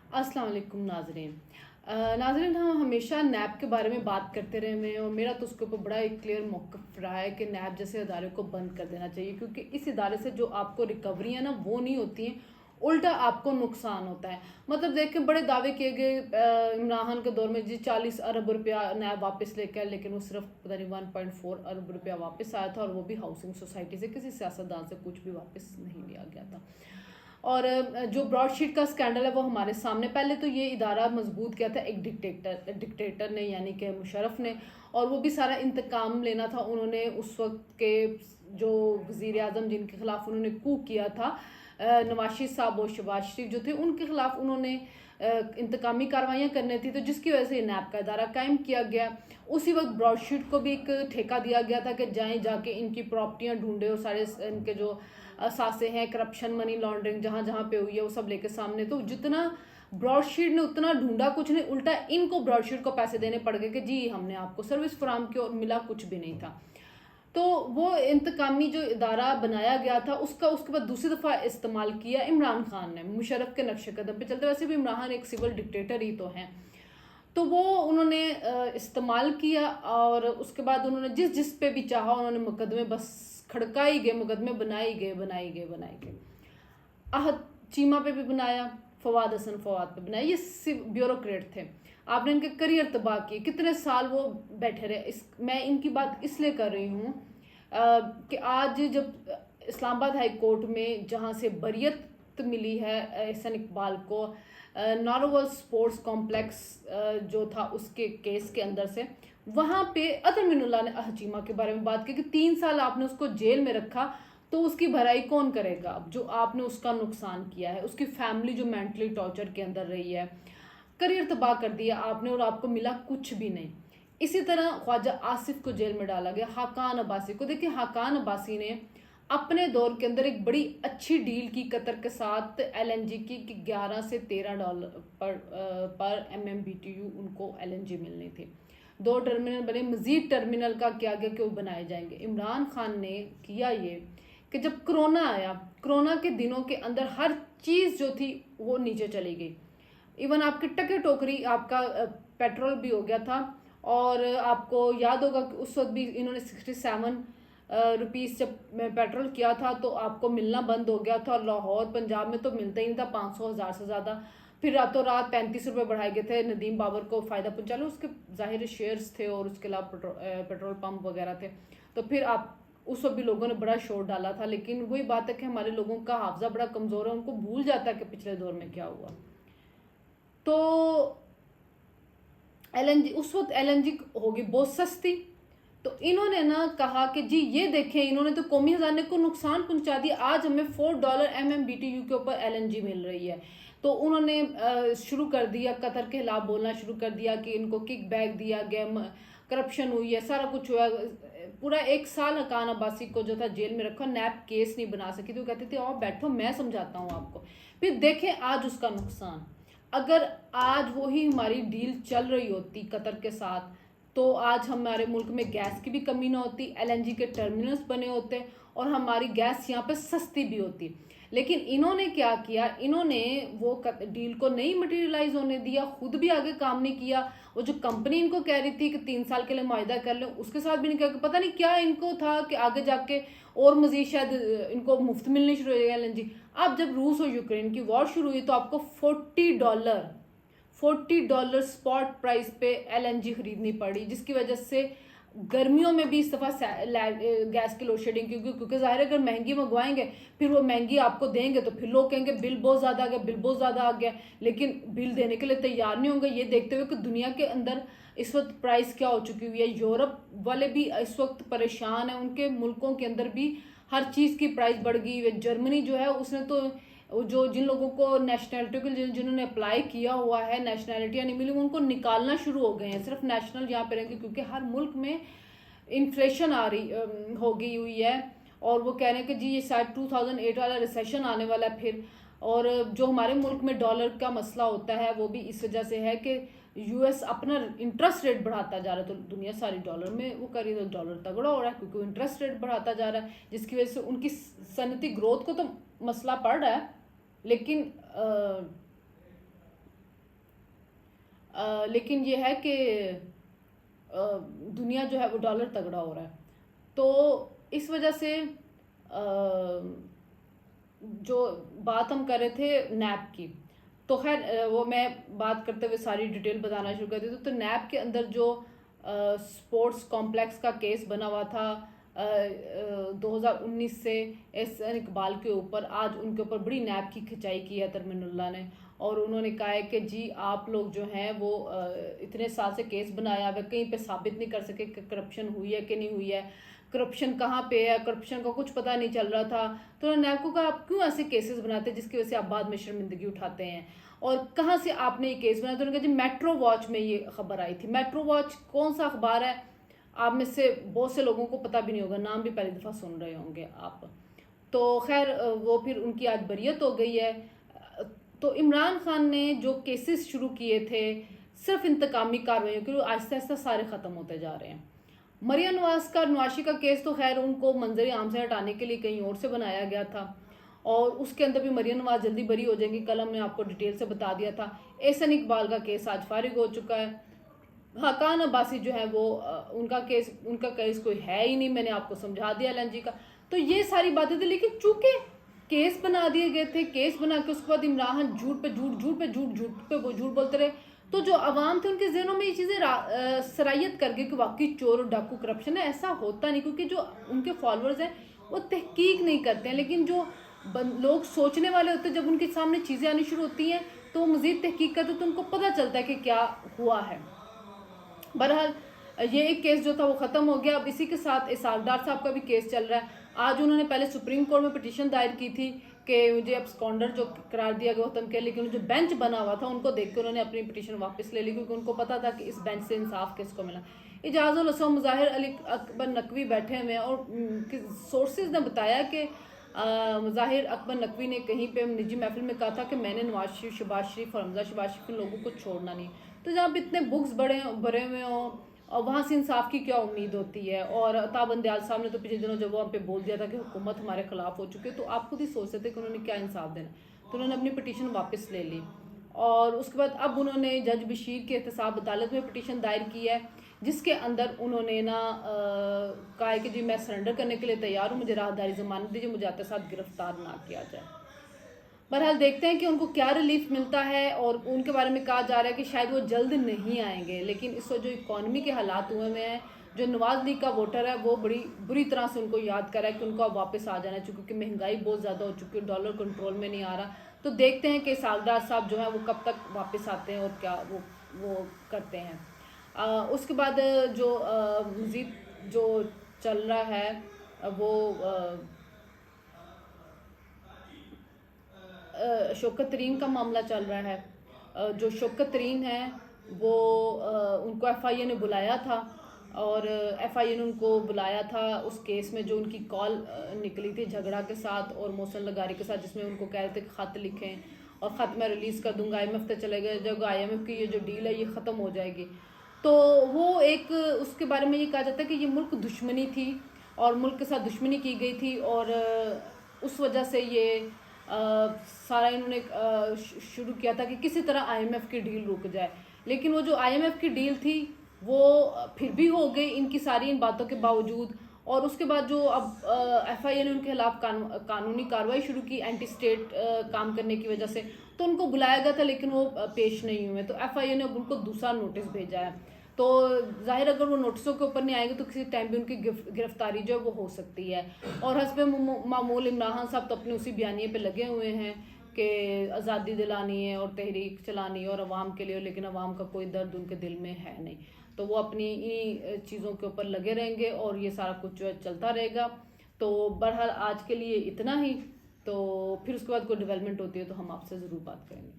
अस्सलाम वालेकुम नाज़रीन। नाज़रीन, हम हमेशा नैब के बारे में बात करते रहे हैं और मेरा तो उसके ऊपर बड़ा एक क्लियर मौक़िफ़ रहा है कि नैब जैसे इदारे को बंद कर देना चाहिए, क्योंकि इस इदारे से जो आपको रिकवरी है ना वो नहीं होती हैं, उल्टा आपको नुकसान होता है। मतलब देखें, बड़े दावे किए गए इमरान खान के दौर में जी 40 अरब रुपया नैब वापस लेके आए, लेकिन वो सिर्फ पता नहीं 1.4 अरब रुपया वापस आया था, और वो भी हाउसिंग सोसाइटी से, किसी सियासतदान से कुछ भी वापस नहीं लिया गया था। और जो ब्रॉडशीट का स्कैंडल है वो हमारे सामने, पहले तो ये इदारा मजबूत किया था एक डिक्टेटर ने, यानी कि मुशर्रफ ने, और वो भी सारा इंतकाम लेना था उन्होंने उस वक्त के जो वज़ीर आज़म जिनके खिलाफ उन्होंने कू किया था, नवाज शरीफ साहब और शहबाज शरीफ जो थे, उनके खिलाफ उन्होंने इंतकामी कार्रवाइयाँ करनी थी, तो जिसकी वजह से नैब का इदारा कायम किया गया। उसी वक्त ब्रॉडशीट को भी एक ठेका दिया गया था कि जाएँ जाके इनकी प्रॉपर्टियाँ ढूंढे और सारे इनके जो सासे हैं, करप्शन, मनी लॉन्ड्रिंग जहाँ जहाँ पे हुई है वो सब लेके सामने। तो जितना ब्रॉडशीट ने उतना ढूंढा कुछ नहीं, उल्टा इनको ब्रॉडशीट को पैसे देने पड़ गए कि जी हमने आपको सर्विस फराहम की, और मिला कुछ भी नहीं था। तो वो इंतकामी जो इदारा बनाया गया था उसका उसके बाद दूसरी दफ़ा इस्तेमाल किया इमरान खान ने, मुशर्रफ के नक्शे कदम पे चलते। वैसे भी इमरान खान एक सिविल डिक्टेटर ही तो हैं, तो वो उन्होंने इस्तेमाल किया, और उसके बाद उन्होंने जिस जिस पे भी चाहा उन्होंने मुकदमे बस खड़काई गए, मुकदमे बनाए गए। आहद चीमा पे भी बनाया, फवाद हसन फवाद पे बनाया। ये ब्यूरोक्रेट थे, आपने इनके करियर तबाह किए, कितने साल वो बैठे रहे। मैं इनकी बात इसलिए कर रही हूँ कि आज जब इस्लामाबाद हाई कोर्ट में जहाँ से बरियत मिली है एहसन इकबाल को, नारोवल स्पोर्ट्स कॉम्प्लेक्स जो था उसके केस के अंदर से, वहाँ पे अतर मिनुल्लाह ने अहचीमा के बारे में बात की कि 3 साल आपने उसको जेल में रखा, तो उसकी भराई कौन करेगा अब जो आपने उसका नुकसान किया है, उसकी फैमिली जो मेंटली टॉर्चर के अंदर रही है, करियर तबाह कर दिया आपने और आपको मिला कुछ भी नहीं। इसी तरह ख्वाजा आसिफ को जेल में डाला गया, हाकान अब्बासी को। देखिए, हाकान अब्बासी ने अपने दौर के अंदर एक बड़ी अच्छी डील की कतर के साथ एलएनजी की कि 11 से 13 डॉलर पर एमएमबीटीयू उनको एलएनजी मिलनी थी। 2 टर्मिनल बने, मजीद टर्मिनल का क्या गया कि वो बनाए जाएंगे। इमरान खान ने किया ये कि जब कोरोना आया, कोरोना के दिनों के अंदर हर चीज़ जो थी वो नीचे चली गई। इवन आपकी टके टोकरी, आपका पेट्रोल भी हो गया था। और आपको याद होगा कि उस वक्त भी इन्होंने 67 रुपीज़ जब पेट्रोल किया था तो आपको मिलना बंद हो गया था, और लाहौर पंजाब में तो मिलता ही नहीं था 500,000 से ज़्यादा। फिर रातों रात 35 रुपये बढ़ाए गए थे, नदीम बाबर को फ़ायदा पहुंचा लो, उसके ज़ाहिर शेयर्स थे और उसके अलावा पेट्रोल पंप वगैरह थे। तो फिर आप उस वक्त भी लोगों ने बड़ा शोर डाला था, लेकिन वही बात है कि हमारे लोगों का हाफजा बड़ा कमज़ोर है, उनको भूल जाता है कि पिछले दौर में क्या हुआ। तो एलएनजी उस वक्त एलएनजी होगी बहुत सस्ती, तो इन्होंने ना कहा कि जी ये देखें, इन्होंने तो कौमी खजाने को नुकसान पहुंचा दिया, आज हमें $4 एमएमबीटीयू के ऊपर एलएनजी मिल रही है। तो उन्होंने शुरू कर दिया, कतर के खिलाफ बोलना शुरू कर दिया कि इनको किक बैक दिया गया, करप्शन हुई है, सारा कुछ हुआ। पूरा 1 साल हकान अब्बासी को जो था जेल में रखा, नैब केस नहीं बना सकी, तो कहते थे आओ बैठो मैं समझाता हूँ आपको। फिर देखें आज उसका नुकसान। अगर आज वही हमारी डील चल रही होती कतर के साथ, तो आज हमारे मुल्क में गैस की भी कमी ना होती, एलएनजी के टर्मिनल्स बने होते और हमारी गैस यहाँ पे सस्ती भी होती। लेकिन इन्होंने क्या किया, इन्होंने वो डील को नहीं मटेरियलाइज होने दिया, खुद भी आगे काम नहीं किया। वो जो कंपनी इनको कह रही थी कि 3 साल के लिए मुआहदा कर लें, उसके साथ भी नहीं किया। पता नहीं क्या इनको था कि आगे जाके और मजीद शायद इनको मुफ्त मिलनी शुरू हो जाएगी एलएनजी। अब जब रूस और यूक्रेन की वॉर शुरू हुई तो आपको $40 स्पॉट प्राइस पे एलएनजी खरीदनी पड़ी, जिसकी वजह से गर्मियों में भी इस दफ़ा गैस की लोड शेडिंग, क्योंकि ज़ाहिर है अगर महंगी मंगवाएंगे फिर वो महंगी आपको देंगे तो फिर लोग कहेंगे बिल बहुत ज़्यादा आ गया, लेकिन बिल देने के लिए तैयार नहीं होंगे, ये देखते हुए कि दुनिया के अंदर इस वक्त प्राइस क्या हो चुकी हुई है। यूरोप वाले भी इस वक्त परेशान हैं, उनके मुल्कों के अंदर भी हर चीज़ की प्राइस बढ़ गई है। जर्मनी जो है उसने तो जो जिन लोगों को नेशनैलिटी के जिन्होंने अप्लाई किया हुआ है, नेशनैलिटी नहीं मिली, उनको निकालना शुरू हो गए हैं, सिर्फ नेशनल यहाँ पे रहेंगे, क्योंकि हर मुल्क में इन्फ्लेशन आ रही हो गई हुई है। और वो कह रहे हैं कि जी ये शायद 2008 वाला रिसेशन आने वाला है फिर। और जो हमारे मुल्क में डॉलर का मसला होता है वो भी इस वजह से है कि यूएस अपना इंटरेस्ट रेट बढ़ाता जा रहा है, तो दुनिया सारी डॉलर में वो कर रही है, तो डॉलर तगड़ा हो रहा है क्योंकि वो इंटरेस्ट रेट बढ़ाता जा रहा है, जिसकी वजह से उनकी सनती ग्रोथ को तो मसला पड़ रहा है। लेकिन लेकिन ये है कि दुनिया जो है वो डॉलर तगड़ा हो रहा है, तो इस वजह से जो बात हम कर रहे थे नैप की, तो खैर वो मैं बात करते हुए सारी डिटेल बताना शुरू कर दी। तो नैप के अंदर जो स्पोर्ट्स कॉम्प्लेक्स का केस बना हुआ था 2019 से एहसन इकबाल के ऊपर, आज उनके ऊपर बड़ी नैप की खिंचाई की है तरमीनुल्लाह ने, और उन्होंने कहा है कि जी आप लोग जो हैं वो इतने साल से केस बनाया हुआ, कहीं पे साबित नहीं कर सके कि करप्शन हुई है कि नहीं हुई है, करप्शन कहाँ पे है, करप्शन का कुछ पता नहीं चल रहा था। तो उन्होंने नैब को कहा आप क्यों ऐसे केसेस बनाते हैं जिसकी वजह से आप बाद में शर्मिंदगी उठाते हैं, और कहाँ से आपने ये केस बनाया। तो उन्होंने कहा जी मेट्रो वॉच में ये खबर आई थी। मेट्रो वॉच कौन सा अखबार है, आप में से बहुत से लोगों को पता भी नहीं होगा, नाम भी पहली दफ़ा सुन रहे होंगे आप। तो खैर वो फिर उनकी आज बरियत हो गई है। तो इमरान खान ने जो केसेस शुरू किए थे सिर्फ इंतकामी कार्रवाइयों के, आहिस्ता आहिस्ता सारे ख़त्म होते जा रहे हैं। मरियम नवाज का नवाशी का केस तो खैर उनको मंजर आम से हटाने के लिए कहीं और से बनाया गया था, और उसके अंदर भी मरियम नवाज जल्दी बरी हो जाएंगी, कल हमने आपको डिटेल से बता दिया था। एहसन इकबाल का केस आज फारिग हो चुका है। हाकान अब्बासी जो है वो उनका केस कोई है ही नहीं, मैंने आपको समझा दिया एलएनजी का। तो ये सारी बातें थी, लेकिन चूंकि केस बना दिए गए थे, केस बना के उसके बाद इमरान झूठ पे झूठ बोलते रहे, तो जो अवाम थे उनके जहनों में ये चीज़ें सरायत कर गई कि वाकई चोर और डाकू करप्शन है। ऐसा होता नहीं, क्योंकि जो उनके फॉलोअर्स हैं वो तहकीक नहीं करते हैं, लेकिन जो लोग सोचने वाले होते हैं जब उनके सामने चीज़ें आनी शुरू होती हैं तो वो मज़ीद तहकीक करते तो उनको पता चलता है कि क्या हुआ है। बहरहाल ये एक केस जो था वो ख़त्म हो गया। अब इसी के साथ इसाकडार साहब का भी केस चल रहा है। आज उन्होंने पहले सुप्रीम कोर्ट में पिटीशन दायर की थी कि मुझे एब्सकॉन्डर जो करार दिया गया खत्म किया, लेकिन जो बेंच बना हुआ था उनको देख के उन्होंने अपनी पिटीशन वापस ले ली, क्योंकि उनको पता था कि इस बेंच से इंसाफ किसको मिला। इजाज़ुल हसन मुज़ाहिर अली अकबर नकवी बैठे हुए हैं, और सोर्सेज ने बताया कि मुज़ाहिर अकबर नकवी ने कहीं पे निजी महफिल में कहा था कि मैंने नवाज शरीफ, शहबाज शरीफ और हमजा शहबाज शरीफ लोगों को छोड़ना नहीं। तो जहाँ पे इतने बुक्स भरे हुए हों और वहाँ से इंसाफ की क्या उम्मीद होती है। और अता बंदयाल साहब ने तो पिछले दिनों जब वहाँ पे बोल दिया था कि हुकूमत हमारे खिलाफ हो चुकी है, तो आप खुद ही सोच सकते कि उन्होंने क्या इंसाफ देना। तो उन्होंने अपनी पिटीशन वापस ले ली, और उसके बाद अब उन्होंने जज बशीर की एहतसाब अदालत में पिटीशन दायर की है, जिसके अंदर उन्होंने ना कहा है कि जी मैं सरेंडर करने के लिए तैयार हूँ, मुझे राहदारी ज़मानत दीजिए, मुझे आते साथ गिरफ्तार ना किया जाए। बहरहाल देखते हैं कि उनको क्या रिलीफ मिलता है, और उनके बारे में कहा जा रहा है कि शायद वो जल्द नहीं आएंगे, लेकिन इस वक्त जो इकॉनमी के हालात हुए हुए हैं, जो नवाज लीग का वोटर है वो बड़ी बुरी तरह से उनको याद कर रहा है कि उनको अब वापस आ जाना चाहिए, क्योंकि महंगाई बहुत ज़्यादा हो चुकी है, डॉलर कंट्रोल में नहीं आ रहा। तो देखते हैं कि सागदार साहब जो है वो कब तक वापस आते हैं और क्या वो करते हैं। उसके बाद जो मज़ीद जो चल रहा है वो शौकत तरीन का मामला चल रहा है। जो शौकत तरीन है वो उनको एफआईए ने बुलाया था, और एफआईए ने उनको बुलाया था उस केस में जो उनकी कॉल निकली थी झगड़ा के साथ और मोहसन लगारी के साथ, जिसमें उनको कह रहे थे कि ख़त लिखें और ख़त मैं रिलीज़ कर दूंगा, IMF तक चले गए, जब IMF की ये जो डील है ये ख़त्म हो जाएगी। तो वो एक उसके बारे में ये कहा जाता है कि ये मुल्क दुश्मनी थी और मुल्क के साथ दुश्मनी की गई थी, और उस वजह से ये सारा इन्होंने शुरू किया था कि किसी तरह IMF की डील रुक जाए। लेकिन वो जो IMF की डील थी वो फिर भी हो गई इनकी सारी इन बातों के बावजूद। और उसके बाद जो अब FIA ने उनके खिलाफ कानूनी कार्रवाई शुरू की एंटी स्टेट काम करने की वजह से, तो उनको बुलाया गया था लेकिन वो पेश नहीं हुए, तो FIA ने अब उनको दूसरा नोटिस भेजा है। तो जाहिर अगर वो नोटिसों के ऊपर नहीं आएंगे तो किसी टाइम भी उनकी गिरफ्तारी जो है वो हो सकती है। और हस्बे मामूल इमरान साहब तो अपने उसी बयानिए पे लगे हुए हैं कि आज़ादी दिलानी है और तहरीक चलानी है और अवाम के लिए, लेकिन अवाम का कोई दर्द उनके दिल में है नहीं। तो वो अपनी इन्हीं चीज़ों के ऊपर लगे रहेंगे और ये सारा कुछ जो है चलता रहेगा। तो बहरहाल आज के लिए इतना ही, तो फिर उसके बाद कोई डेवलपमेंट होती है तो हम आपसे ज़रूर बात करेंगे।